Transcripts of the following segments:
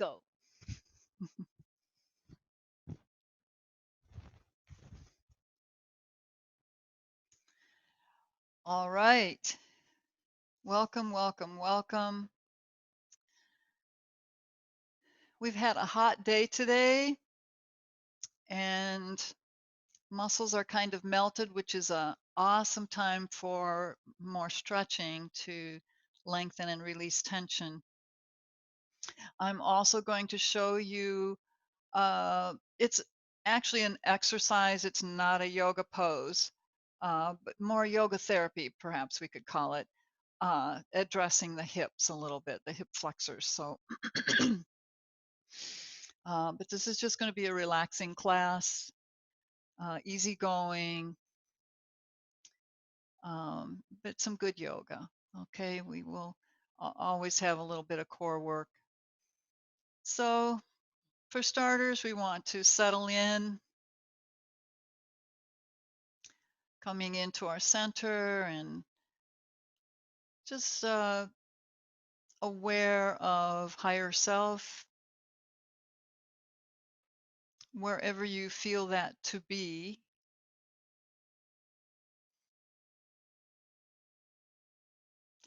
go. All right. Welcome, welcome, welcome. We've had a hot day today and muscles are kind of melted, which is an awesome time for more stretching to lengthen and release tension. I'm also going to show you, it's actually an exercise. It's not a yoga pose, but more yoga therapy, perhaps we could call it, addressing the hips a little bit, the hip flexors. So, but this is just going to be a relaxing class, easygoing, but some good yoga. Okay, we will always have a little bit of core work. So for starters, we want to settle in, coming into our center and just aware of higher self, wherever you feel that to be.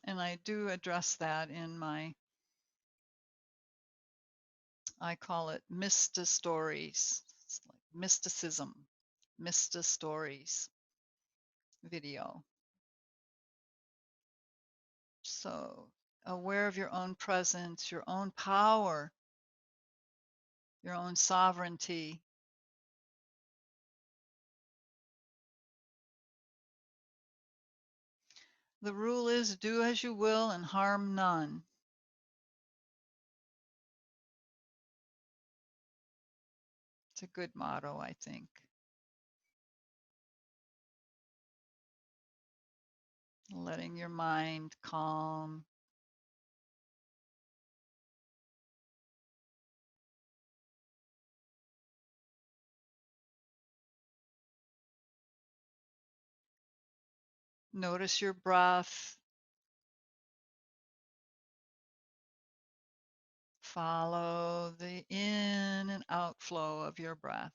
And I do address that in my, I call it Mysta Stories. It's like mysticism, Mysta Stories video. So aware of your own presence, your own power, your own sovereignty. The rule is do as you will and harm none. It's a good motto, I think. Letting your mind calm. Notice your breath. Follow the in and outflow of your breath.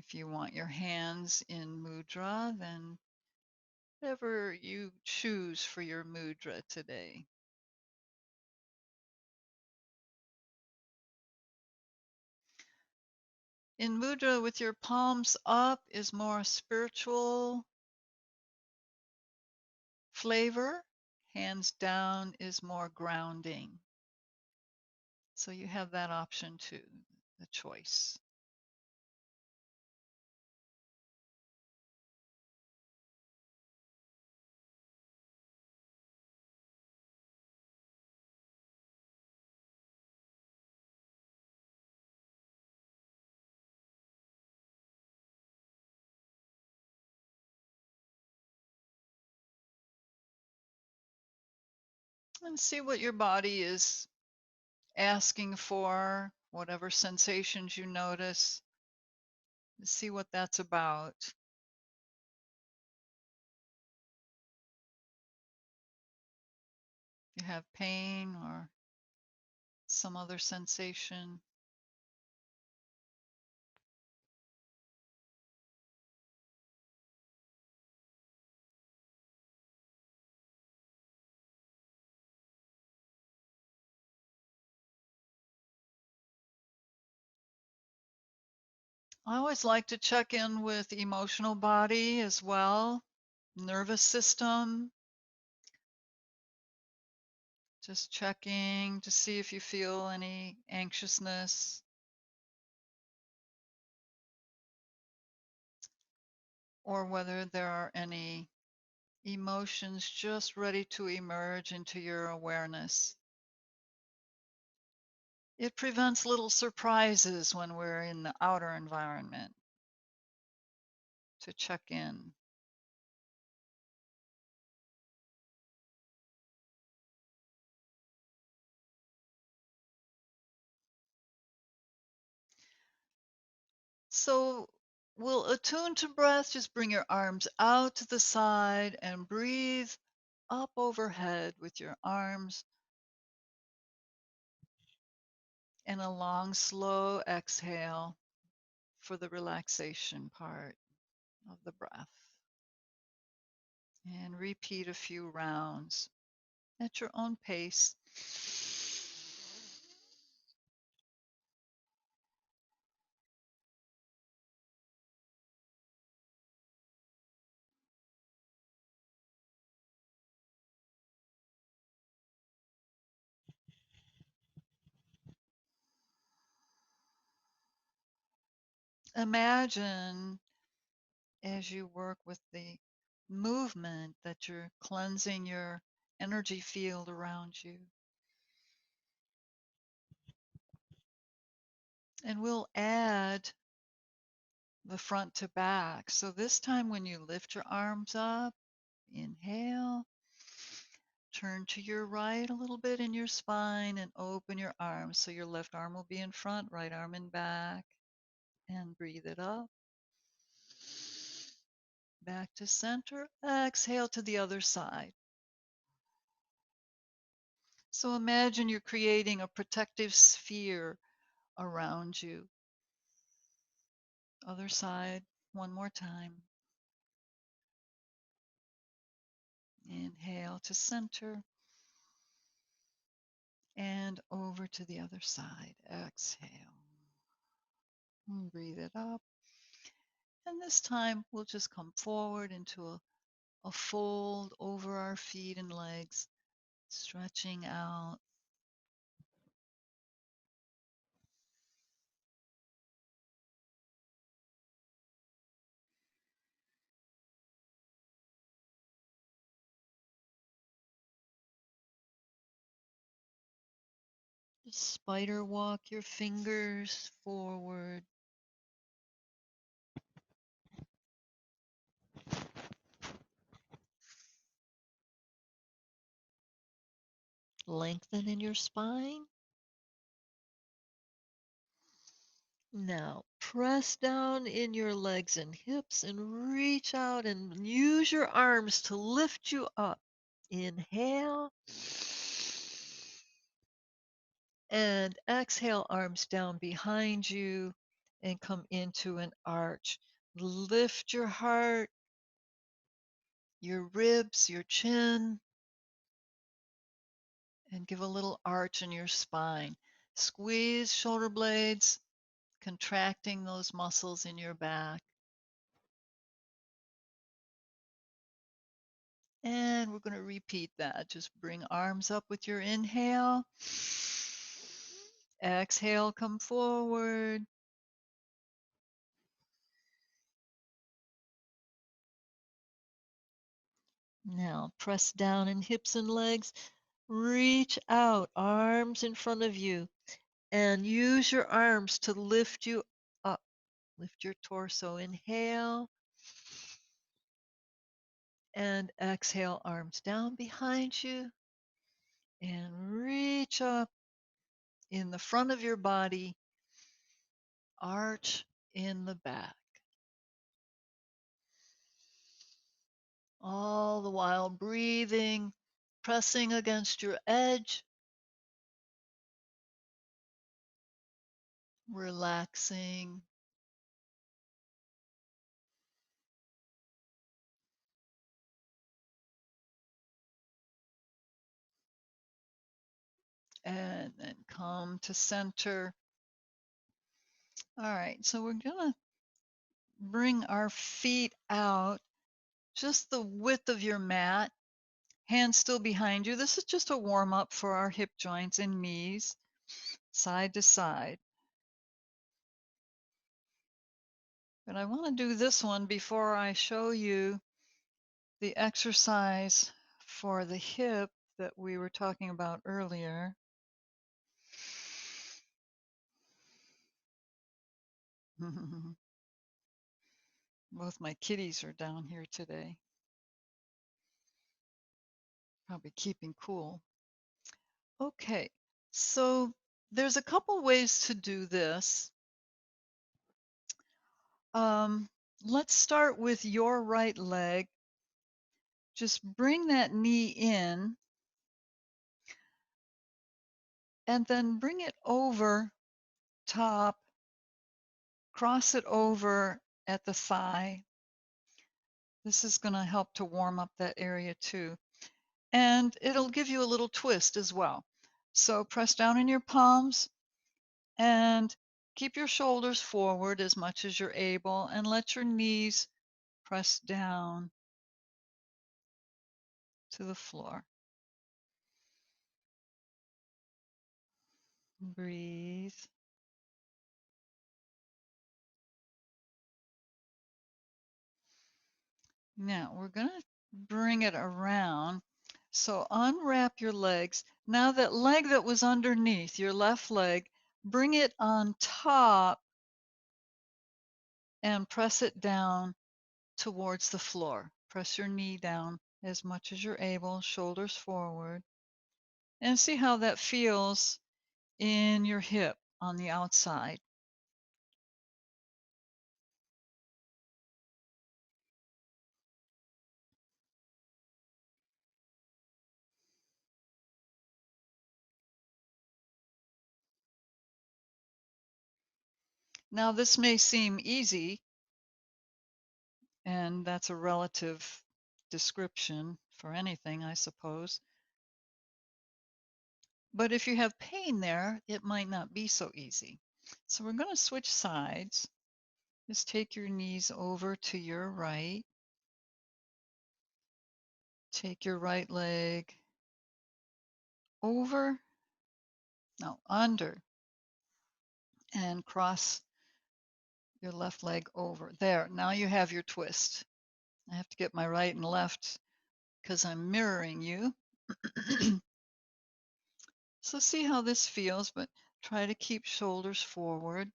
If you want your hands in mudra, then whatever you choose for your mudra today. In mudra with your palms up is more spiritual flavor. Hands down is more grounding. So you have that option too, the choice. And see what your body is asking for, whatever sensations you notice. See what that's about. You have pain or some other sensation. I always like to check in with emotional body as well, nervous system. Just checking to see if you feel any anxiousness. Or whether there are any emotions just ready to emerge into your awareness. It prevents little surprises when we're in the outer environment to check in. So we'll attune to breath. Just bring your arms out to the side and breathe up overhead with your arms, and a long, slow exhale for the relaxation part of the breath. And repeat a few rounds at your own pace. Imagine as you work with the movement that you're cleansing your energy field around you. And we'll add the front to back. So this time when you lift your arms up, inhale, turn to your right a little bit in your spine and open your arms. So your left arm will be in front, right arm in back, and breathe it up. Back to center. Exhale to the other side. So imagine you're creating a protective sphere around you. Other side, one more time. Inhale to center and over to the other side. Exhale. And breathe it up. And this time we'll just come forward into a fold over our feet and legs, stretching out. Spider walk your fingers forward. Lengthen in your spine. Now press down in your legs and hips and reach out and use your arms to lift you up. Inhale and exhale, arms down behind you and come into an arch. Lift your heart, your ribs, your chin, and give a little arch in your spine. Squeeze shoulder blades, contracting those muscles in your back. And we're going to repeat that. Just bring arms up with your inhale. Exhale, come forward. Now press down in hips and legs. Reach out, arms in front of you, and use your arms to lift you up. Lift your torso. Inhale. And exhale, arms down behind you. And reach up in the front of your body. Arch in the back. All the while breathing, pressing against your edge, relaxing. And then come to center. All right, so we're going to bring our feet out just the width of your mat, hands still behind you. This is just a warm up for our hip joints and knees, side to side. But I want to do this one before I show you the exercise for the hip that we were talking about earlier. Both my kitties are down here today, probably keeping cool. Okay, so there's a couple ways to do this. Um, let's start with your right leg. Just bring that knee in and then bring it over top, cross it over at the thigh. This is going to help to warm up that area too. And it'll give you a little twist as well. So press down in your palms and keep your shoulders forward as much as you're able and let your knees press down to the floor. Breathe. Now we're going to bring it around. So unwrap your legs. Now that leg that was underneath, your left leg, bring it on top and press it down towards the floor. Press your knee down as much as you're able, shoulders forward, and see how that feels in your hip on the outside. Now, this may seem easy, and that's a relative description for anything, I suppose. But if you have pain there, it might not be so easy. So we're going to switch sides. Just take your knees over to your right. Take your right leg over, no, under, and cross your left leg over. There, now you have your twist. I have to get my right and left because I'm mirroring you. So see how this feels, but try to keep shoulders forward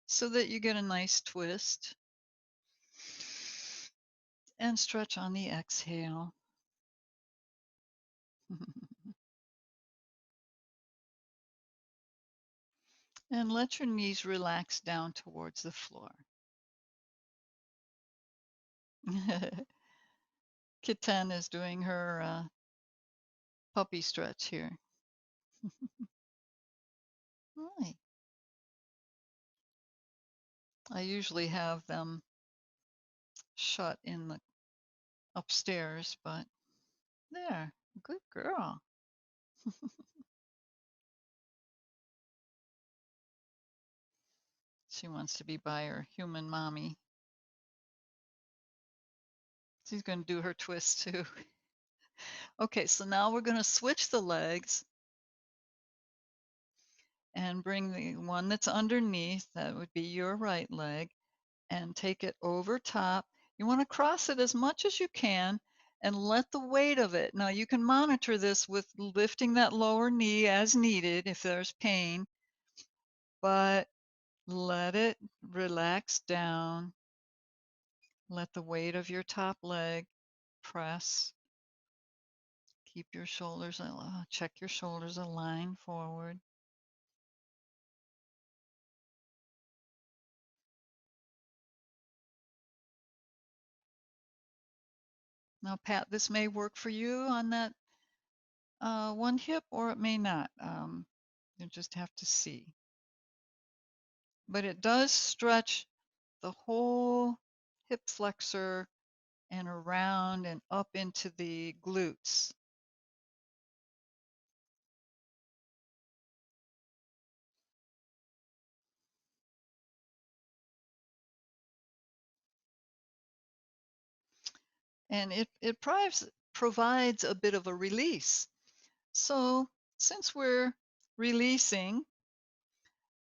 so that you get a nice twist. And stretch on the exhale. And let your knees relax down towards the floor. Kitten is doing her puppy stretch here. Right. I usually have them shut in the upstairs, but there, good girl. She wants to be by her human mommy. She's going to do her twist too. Okay, so now we're going to switch the legs and bring the one that's underneath, that would be your right leg, and take it over top. You want to cross it as much as you can and let the weight of it. Now you can monitor this with lifting that lower knee as needed if there's pain, but let it relax down. Let the weight of your top leg press. Keep your shoulders, check your shoulders aligned forward. Now, Pat, this may work for you on that one hip, or it may not. You just have to see. But it does stretch the whole hip flexor and around and up into the glutes. And it provides a bit of a release. So since we're releasing,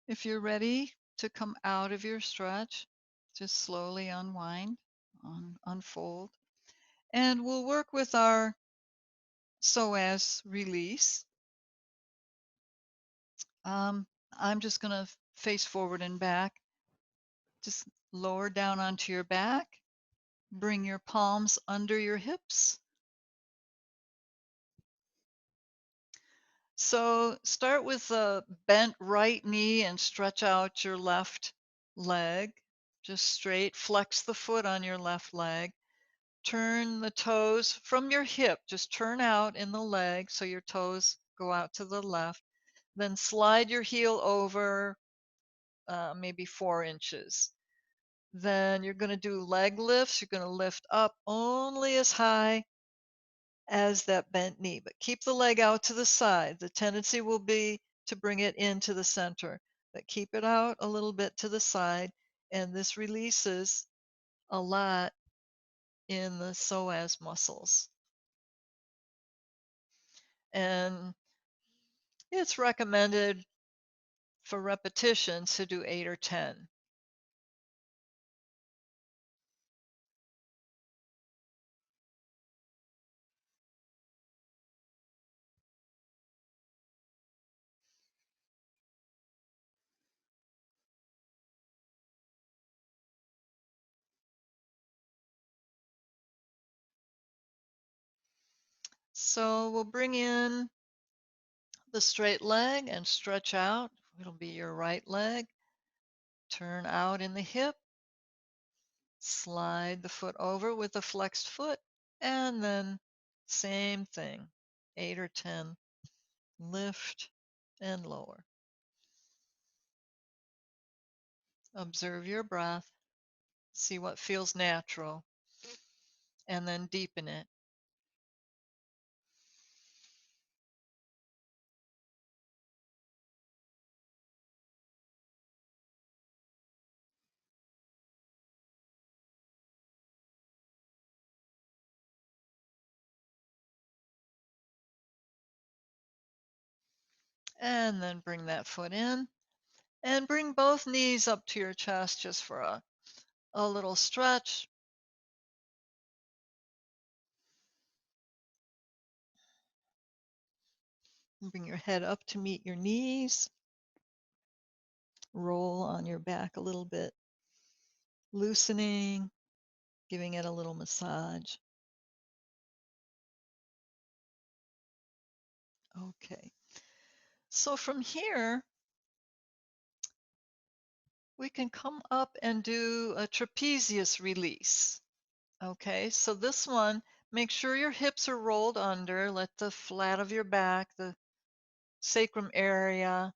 if you're ready to come out of your stretch, just slowly unwind, unfold. And we'll work with our psoas release. I'm just going to face forward and back. Just lower down onto your back. Bring your palms under your hips. So start with a bent right knee and stretch out your left leg. Just straight. Flex the foot on your left leg. Turn the toes from your hip. Just turn out in the leg so your toes go out to the left. Then slide your heel over maybe 4 inches. Then you're going to do leg lifts. You're going to lift up only as high as that bent knee, but keep the leg out to the side. The tendency will be to bring it into the center, but keep it out a little bit to the side, and this releases a lot in the psoas muscles. And it's recommended for repetitions to do 8 or 10. So we'll bring in the straight leg and stretch out. It'll be your right leg. Turn out in the hip. Slide the foot over with a flexed foot, and then same thing, 8 or 10. Lift and lower. Observe your breath. See what feels natural, and then deepen it. And then bring that foot in, and bring both knees up to your chest just for a little stretch. Bring your head up to meet your knees. Roll on your back a little bit, loosening, giving it a little massage. Okay. So from here, we can come up and do a trapezius release. Okay, so this one, make sure your hips are rolled under. Let the flat of your back, the sacrum area,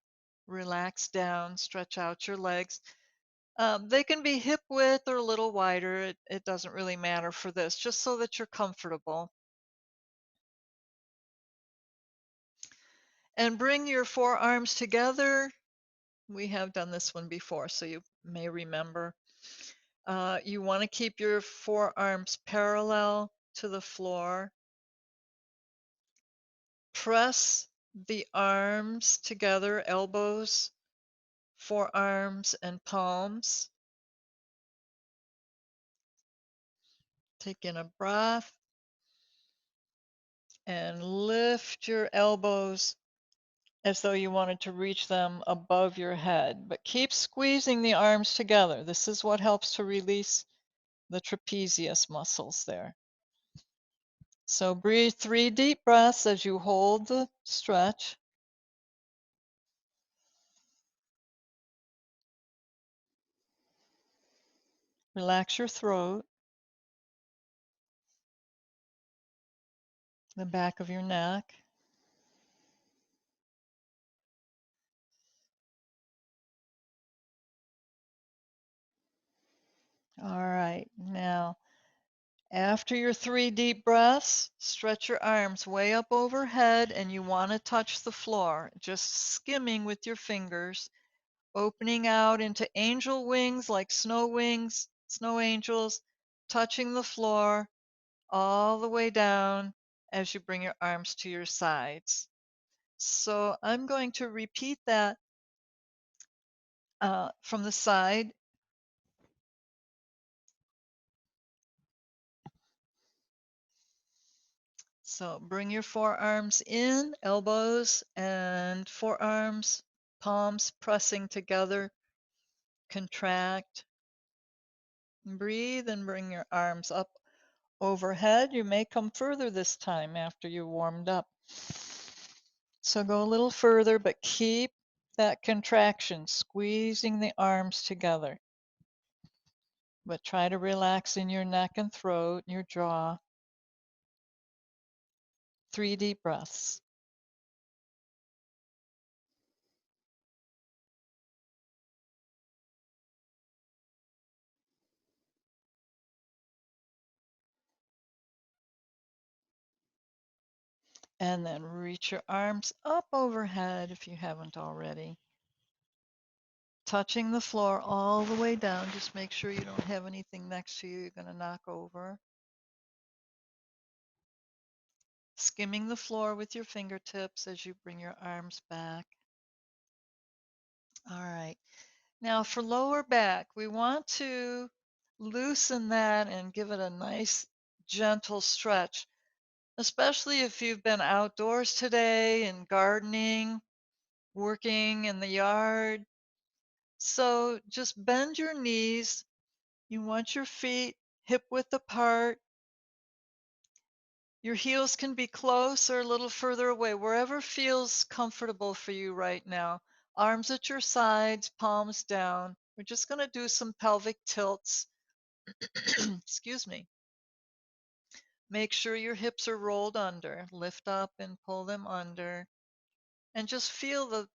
relax down, stretch out your legs. They can be hip width or a little wider. It doesn't really matter for this, just so that you're comfortable. And bring your forearms together. We have done this one before, so you may remember. You want to keep your forearms parallel to the floor. Press the arms together, elbows, forearms, and palms. Take in a breath and lift your elbows as though you wanted to reach them above your head, but keep squeezing the arms together. This is what helps to release the trapezius muscles there. So breathe 3 deep breaths as you hold the stretch. Relax your throat, the back of your neck. All right, now after your 3 deep breaths, stretch your arms way up overhead and you want to touch the floor, just skimming with your fingers, opening out into angel wings like snow wings, snow angels, touching the floor all the way down as you bring your arms to your sides. So I'm going to repeat that from the side. So bring your forearms in, elbows and forearms, palms pressing together. Contract. Breathe and bring your arms up overhead. You may come further this time after you warmed up. So go a little further, but keep that contraction, squeezing the arms together. But try to relax in your neck and throat, your jaw. 3 deep breaths. And then reach your arms up overhead if you haven't already. Touching the floor all the way down. Just make sure you don't have anything next to you you're going to knock over. Skimming the floor with your fingertips as you bring your arms back. All right. Now for lower back, we want to loosen that and give it a nice gentle stretch, especially if you've been outdoors today and gardening, working in the yard. So just bend your knees. You want your feet hip width apart. Your heels can be close or a little further away, wherever feels comfortable for you right now. Arms at your sides, palms down. We're just going to do some pelvic tilts. Excuse me. Make sure your hips are rolled under. Lift up and pull them under. And just feel the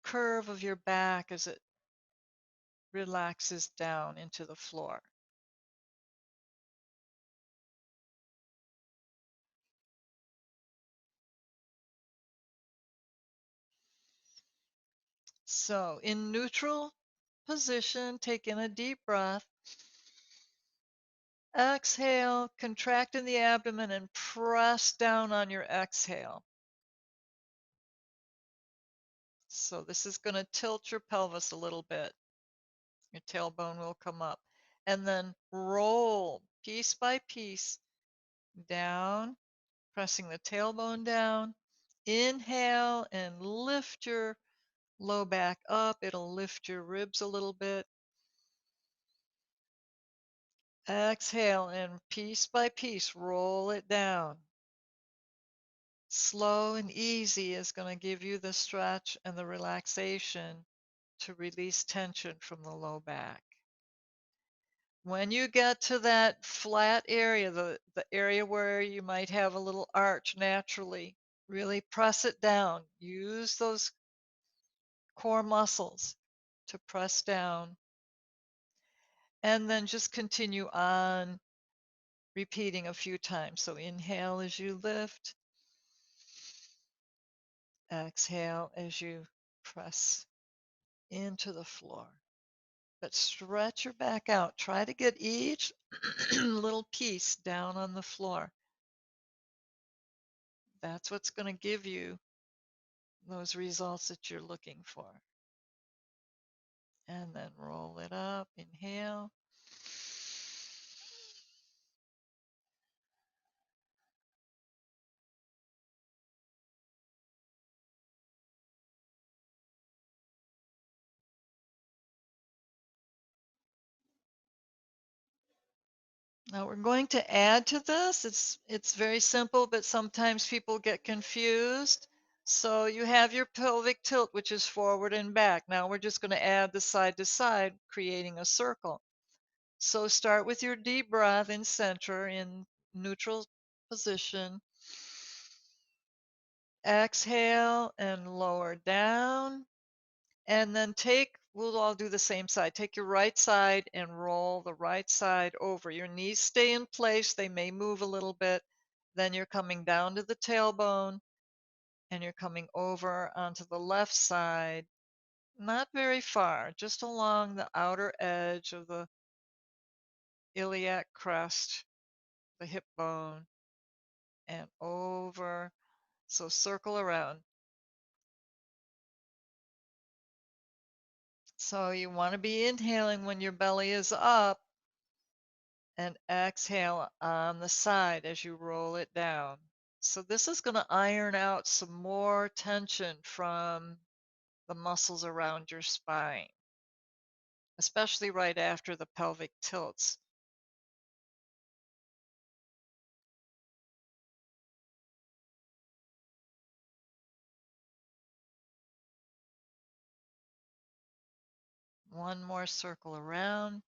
curve of your back as it relaxes down into the floor. So in neutral position, take in a deep breath. Exhale, contract in the abdomen and press down on your exhale. So this is going to tilt your pelvis a little bit. Your tailbone will come up. And then roll piece by piece down, pressing the tailbone down. Inhale and lift your low back up. It'll lift your ribs a little bit. Exhale and piece by piece roll it down. Slow and easy is going to give you the stretch and the relaxation to release tension from the low back. When you get to that flat area, the area where you might have a little arch naturally, really press it down. Use those core muscles to press down. And then just continue on repeating a few times. So inhale as you lift. Exhale as you press into the floor. But stretch your back out. Try to get each little piece down on the floor. That's what's going to give you those results that you're looking for. And then roll it up. Inhale. Now we're going to add to this. It's very simple, but sometimes people get confused. So you have your pelvic tilt, which is forward and back. Now we're just going to add the side to side, creating a circle. So start with your deep breath in center in neutral position. Exhale and lower down. And then we'll all do the same side. Take your right side and roll the right side over. Your knees stay in place. They may move a little bit. Then you're coming down to the tailbone and you're coming over onto the left side. Not very far, just along the outer edge of the iliac crest, the hip bone, and over. So circle around. So you want to be inhaling when your belly is up and exhale on the side as you roll it down. So this is going to iron out some more tension from the muscles around your spine, especially right after the pelvic tilts. One more circle around.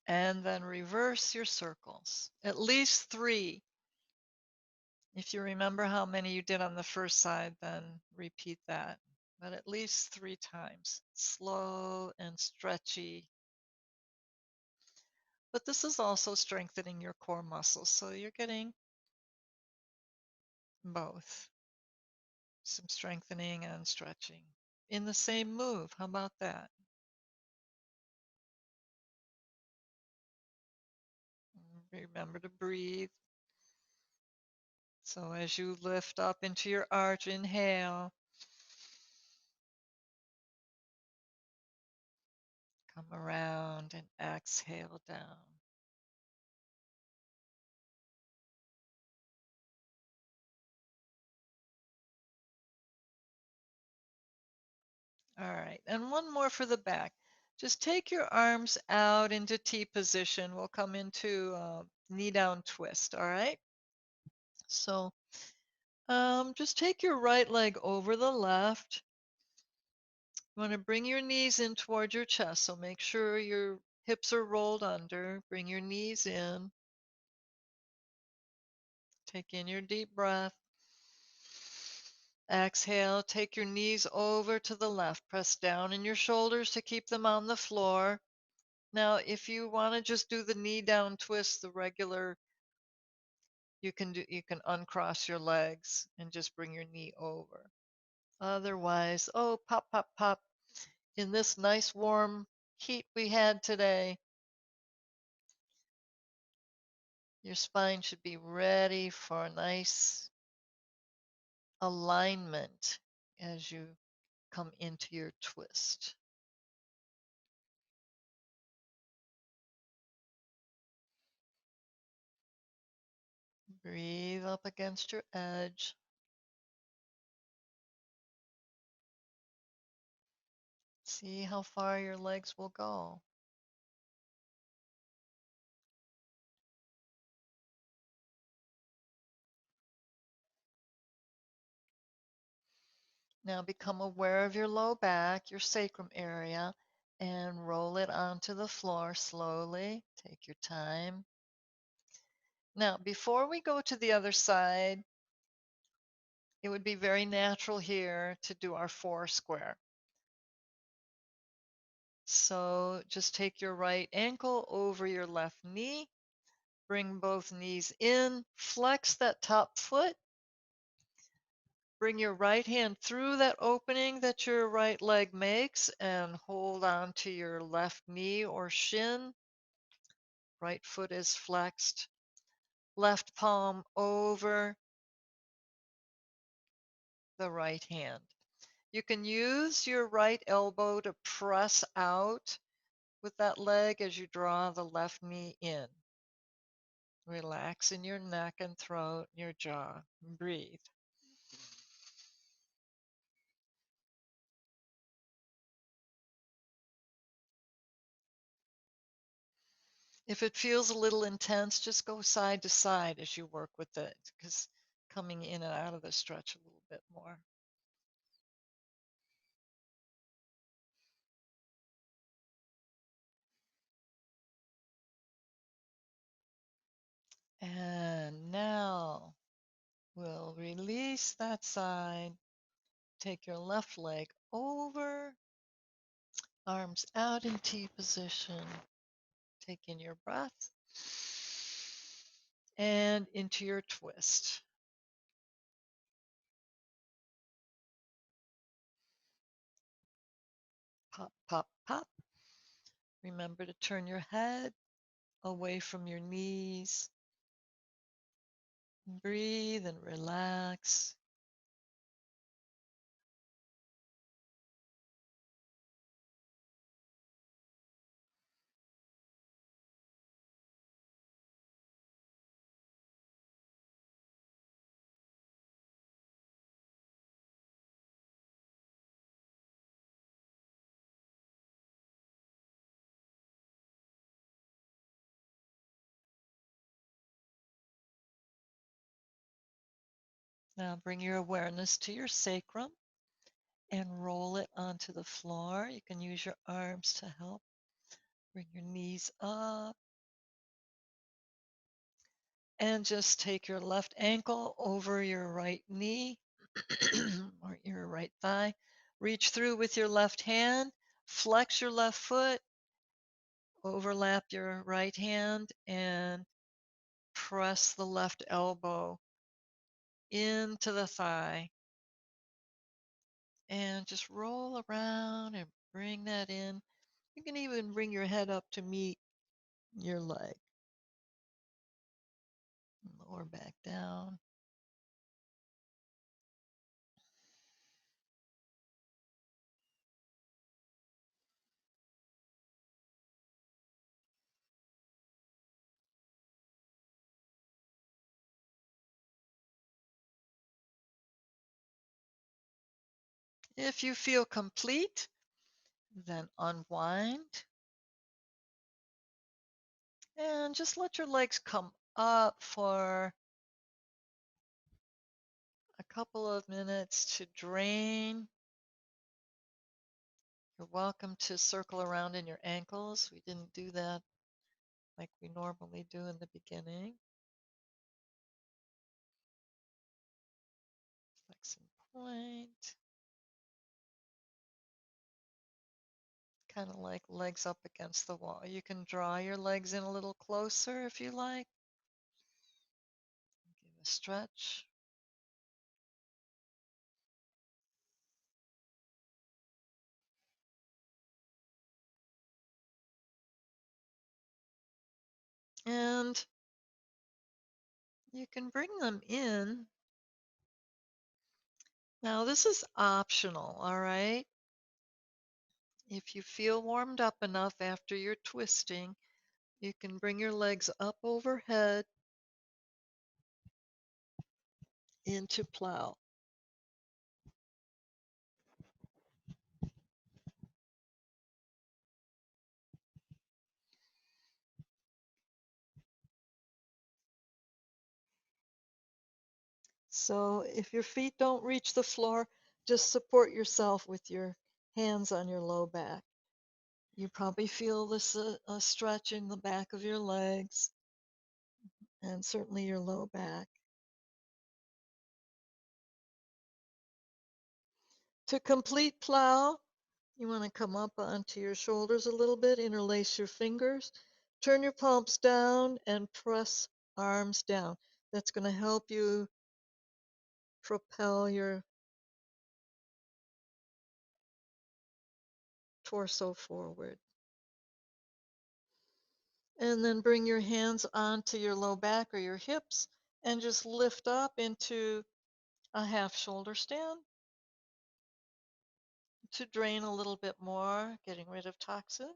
And then reverse your circles. At least 3. If you remember how many you did on the first side, then repeat that. But at least 3 times. Slow and stretchy. But this is also strengthening your core muscles. So you're getting both. Some strengthening and stretching in the same move. How about that? Remember to breathe. So as you lift up into your arch, inhale. Come around and exhale down. All right, and one more for the back. Just take your arms out into T position. We'll come into knee down twist, all right? So just take your right leg over the left. You want to bring your knees in toward your chest, so make sure your hips are rolled under. Bring your knees in. Take in your deep breath. Exhale, take your knees over to the left. Press down in your shoulders to keep them on the floor. Now, if you want to just do the knee down twist, the regular, you can uncross your legs and just bring your knee over. Otherwise, oh, pop, pop, pop. In this nice warm heat we had today, your spine should be ready for a nice alignment as you come into your twist. Breathe up against your edge. See how far your legs will go. Now become aware of your low back, your sacrum area, and roll it onto the floor slowly. Take your time. Now, before we go to the other side, it would be very natural here to do our 4 square. So just take your right ankle over your left knee, bring both knees in, flex that top foot, bring your right hand through that opening that your right leg makes and hold on to your left knee or shin. Right foot is flexed. Left palm over the right hand. You can use your right elbow to press out with that leg as you draw the left knee in. Relax in your neck and throat, your jaw. Breathe. If it feels a little intense, just go side to side as you work with it, because coming in and out of the stretch a little bit more. And now we'll release that side. Take your left leg over, arms out in T position. Take in your breath and into your twist. Pop, pop, pop. Remember to turn your head away from your knees. Breathe and relax. Now bring your awareness to your sacrum and roll it onto the floor. You can use your arms to help. Bring your knees up and just take your left ankle over your right knee or your right thigh. Reach through with your left hand, flex your left foot, overlap your right hand, and press the left elbow into the thigh. And just roll around and bring that in. You can even bring your head up to meet your leg. Lower back down. If you feel complete, then unwind and just let your legs come up for a couple of minutes to drain. You're welcome to circle around in your ankles. We didn't do that like we normally do in the beginning. Flex and point. Kind of like legs up against the wall. You can draw your legs in a little closer if you like. Give a stretch. And you can bring them in. Now, this is optional, all right? If you feel warmed up enough after your twisting, you can bring your legs up overhead into plow. So if your feet don't reach the floor, just support yourself with your hands on your low back. You probably feel this stretch in the back of your legs and certainly your low back. To complete plow, you want to come up onto your shoulders a little bit, interlace your fingers, turn your palms down, and press arms down. That's going to help you propel your torso forward. And then bring your hands onto your low back or your hips and just lift up into a half shoulder stand to drain a little bit more, getting rid of toxins.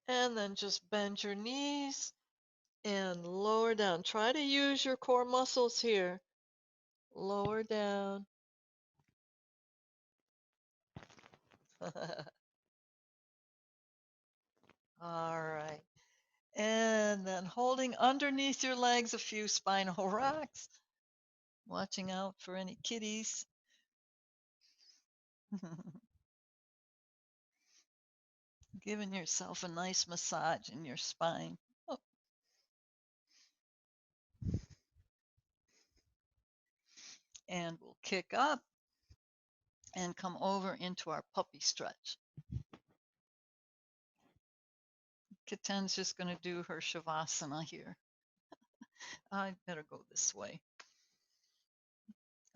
And then just bend your knees and lower down. Try to use your core muscles here. Lower down. All right. And then holding underneath your legs a few spinal rocks, watching out for any kitties. Giving yourself a nice massage in your spine. Oh, and we'll kick up and come over into our puppy stretch. Keten's just going to do her shavasana here. I better go this way.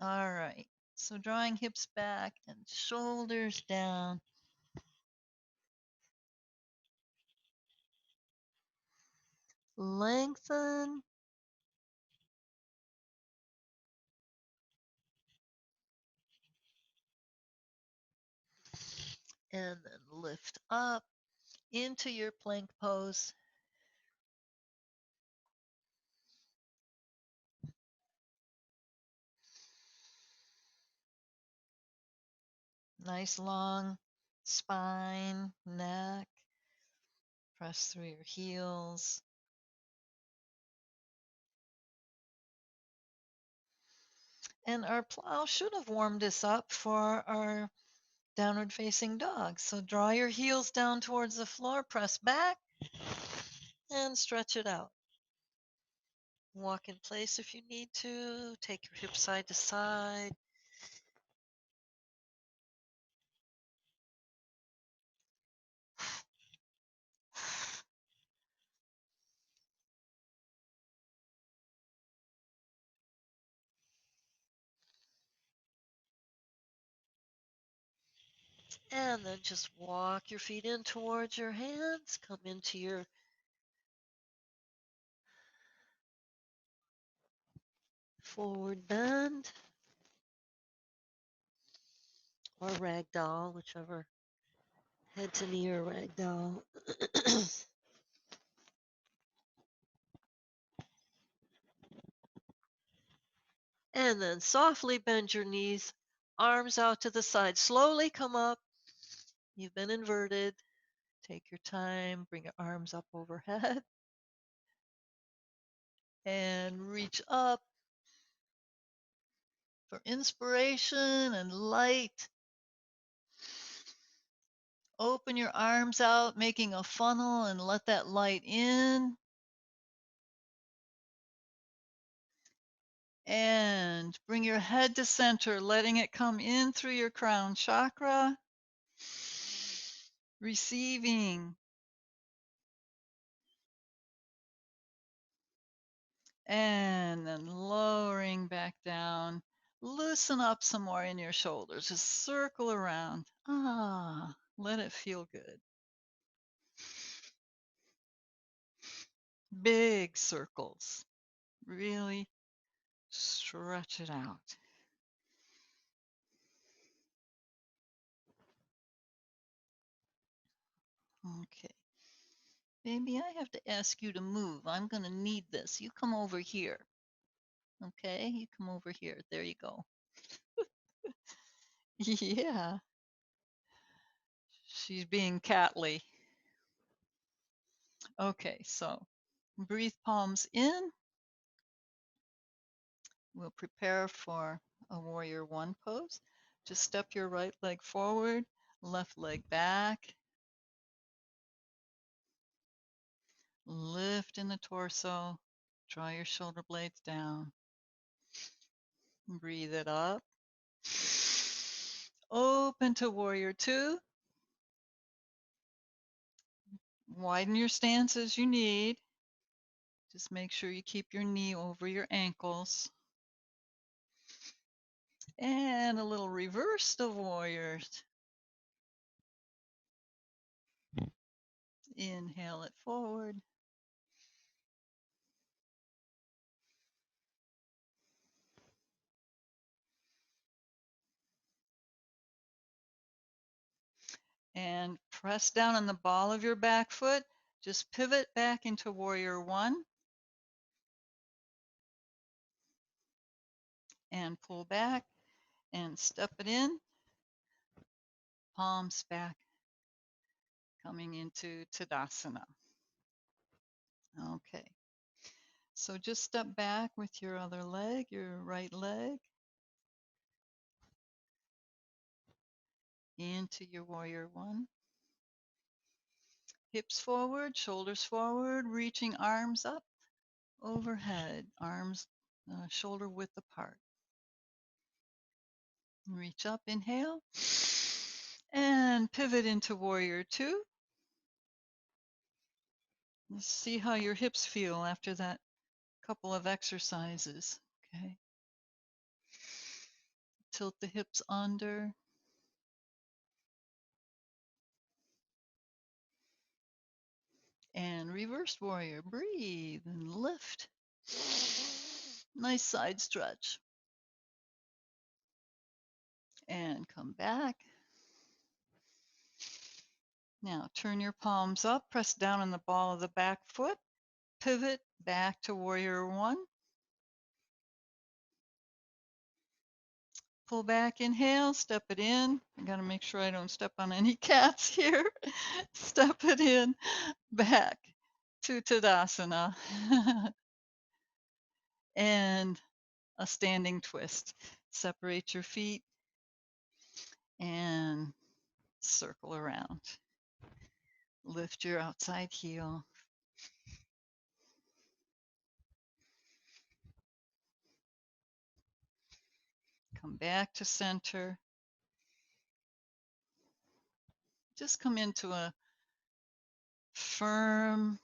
All right. So drawing hips back and shoulders down. Lengthen. And then lift up into your plank pose. Nice long spine, neck. Press through your heels. And our plow should have warmed us up for our downward facing dog. So draw your heels down towards the floor, press back, and stretch it out. Walk in place if you need to. Take your hips side to side. And then just walk your feet in towards your hands. Come into your forward bend or ragdoll, whichever, head to knee or ragdoll. And then softly bend your knees, arms out to the side. Slowly come up. You've been inverted. Take your time. Bring your arms up overhead. And reach up for inspiration and light. Open your arms out, making a funnel, and let that light in. And bring your head to center, letting it come in through your crown chakra. Receiving. And then lowering back down. Loosen up some more in your shoulders. Just circle around. Let it feel good. Big circles. Really stretch it out. Okay. Baby, I have to ask you to move. I'm going to need this. You come over here. Okay? You come over here. There you go. Yeah. She's being catly. Okay, so breathe palms in. We'll prepare for a warrior one pose. Just step your right leg forward, left leg back. Lift in the torso. Draw your shoulder blades down. Breathe it up. Open to warrior two. Widen your stance as you need. Just make sure you keep your knee over your ankles. And a little reverse to warrior. Inhale it forward. And press down on the ball of your back foot. Just pivot back into warrior one. And pull back and step it in. Palms back, coming into Tadasana. Okay. So just step back with your other leg, your right leg, into your warrior one. Hips forward, shoulders forward, reaching arms up overhead, arms shoulder width apart. Reach up, inhale, and pivot into warrior two. Let's see how your hips feel after that couple of exercises. Okay. Tilt the hips under. And reverse warrior. Breathe and lift. Nice side stretch. And come back. Now turn your palms up, press down on the ball of the back foot, pivot back to warrior one. Pull back, inhale, step it in. I got to make sure I don't step on any cats here. Step it in, back to Tadasana. And a standing twist. Separate your feet and circle around. Lift your outside heel. Come back to center. Just come into a firm,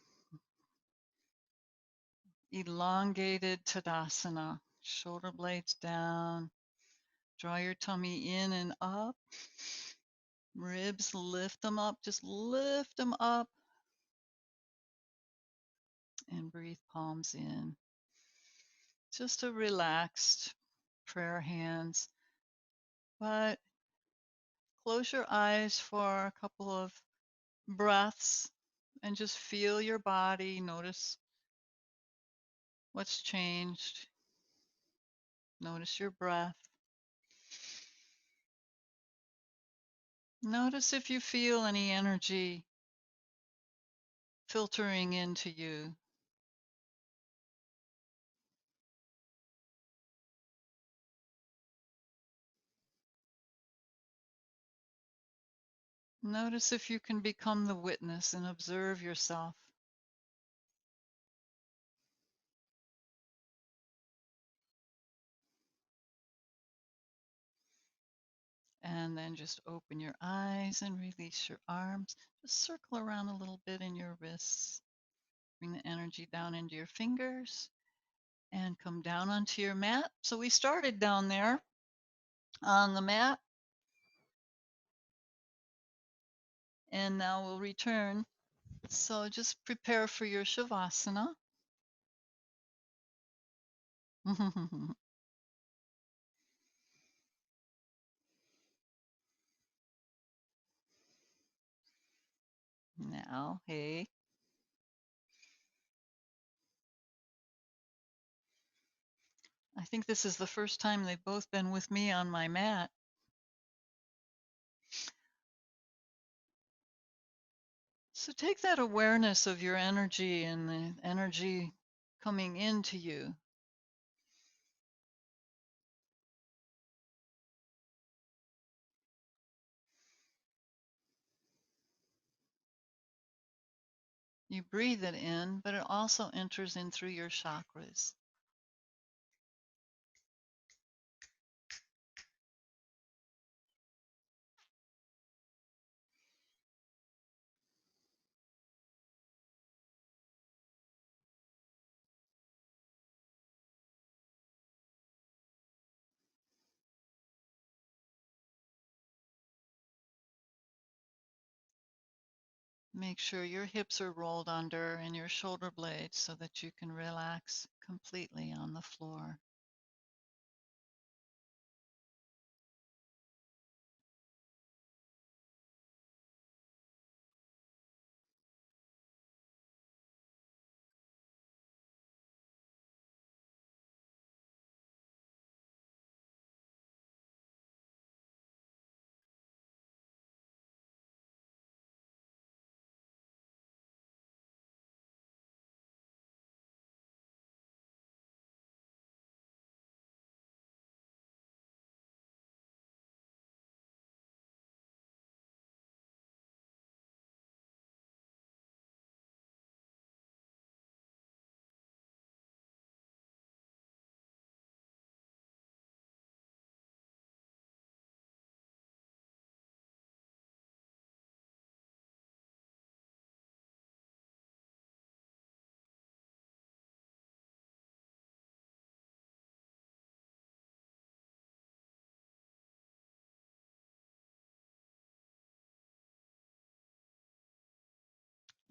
elongated Tadasana. Shoulder blades down. Draw your tummy in and up. Ribs, lift them up. Just lift them up. And breathe palms in. Just a relaxed prayer hands. But close your eyes for a couple of breaths and just feel your body. Notice what's changed. Notice your breath. Notice if you feel any energy filtering into you. Notice if you can become the witness and observe yourself. And then just open your eyes and release your arms. Just circle around a little bit in your wrists. Bring the energy down into your fingers and come down onto your mat. So we started down there on the mat, and now we'll return. So just prepare for your Shavasana. Now, hey, I think this is the first time they've both been with me on my mat. So take that awareness of your energy and the energy coming into you. You breathe it in, but it also enters in through your chakras. Make sure your hips are rolled under and your shoulder blades so that you can relax completely on the floor.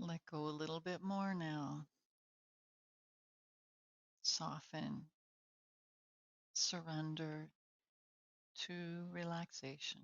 Let go a little bit more now. Soften, surrender to relaxation.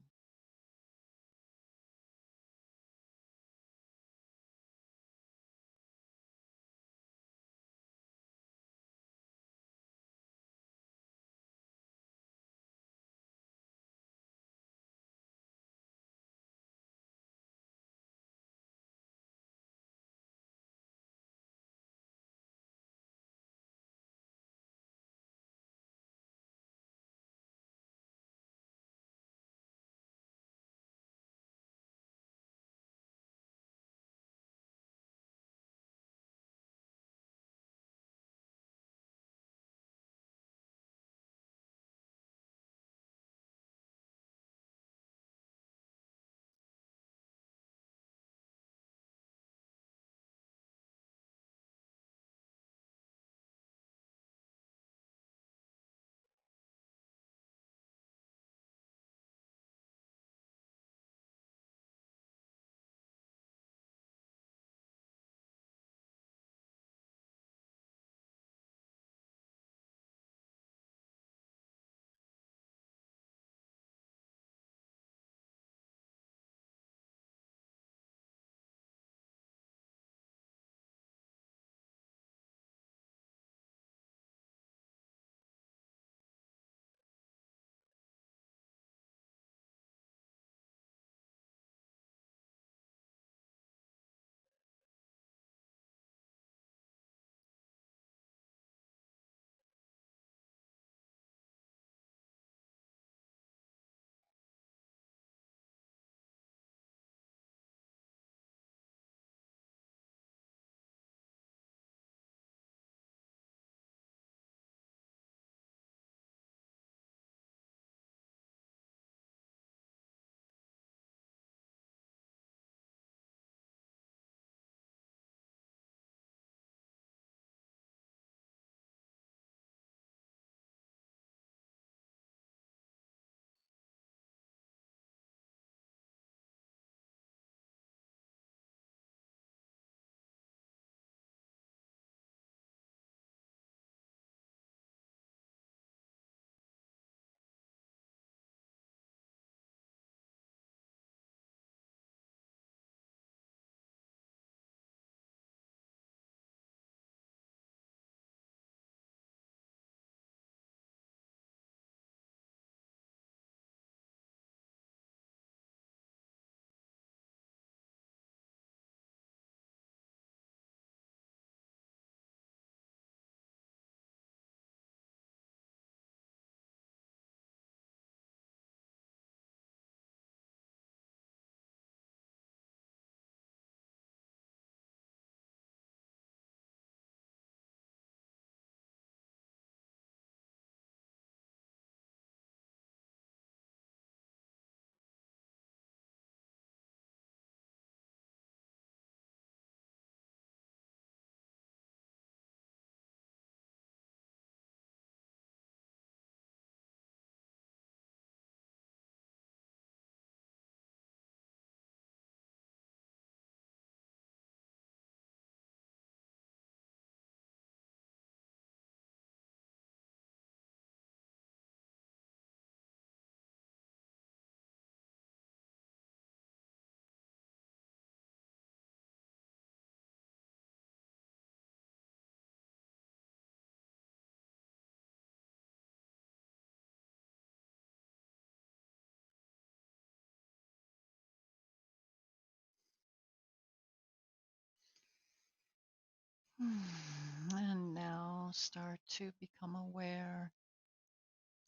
And now start to become aware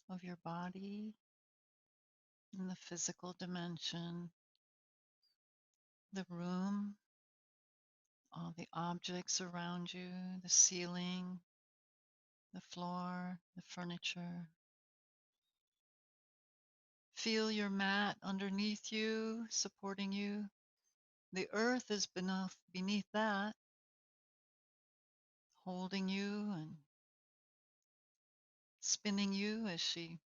of your body in the physical dimension, the room, all the objects around you, the ceiling, the floor, the furniture. Feel your mat underneath you, supporting you. The earth is beneath that, holding you and spinning you as she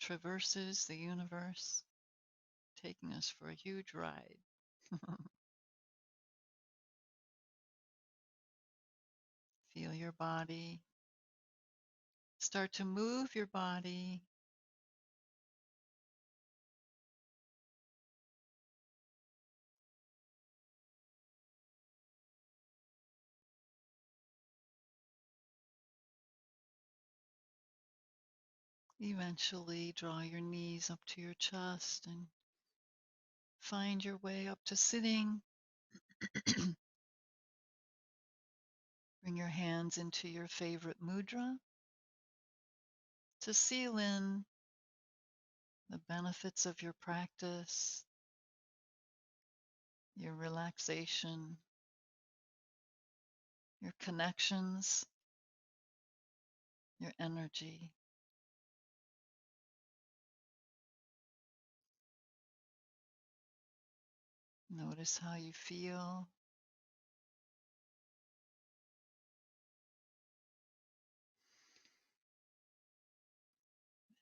traverses the universe, taking us for a huge ride. Feel your body. Start to move your body. Eventually, draw your knees up to your chest and find your way up to sitting. Bring your hands into your favorite mudra to seal in the benefits of your practice, your relaxation, your connections, your energy. Notice how you feel,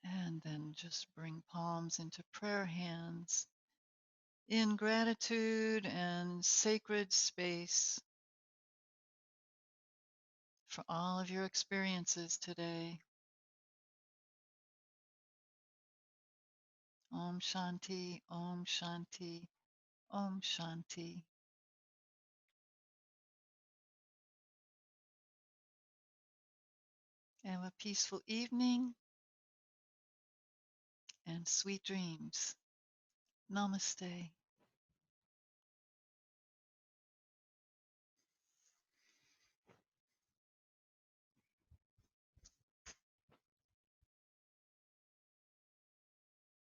and then just bring palms into prayer hands in gratitude and sacred space for all of your experiences today. Om Shanti, Om Shanti, Om Shanti. Have a peaceful evening and sweet dreams. Namaste.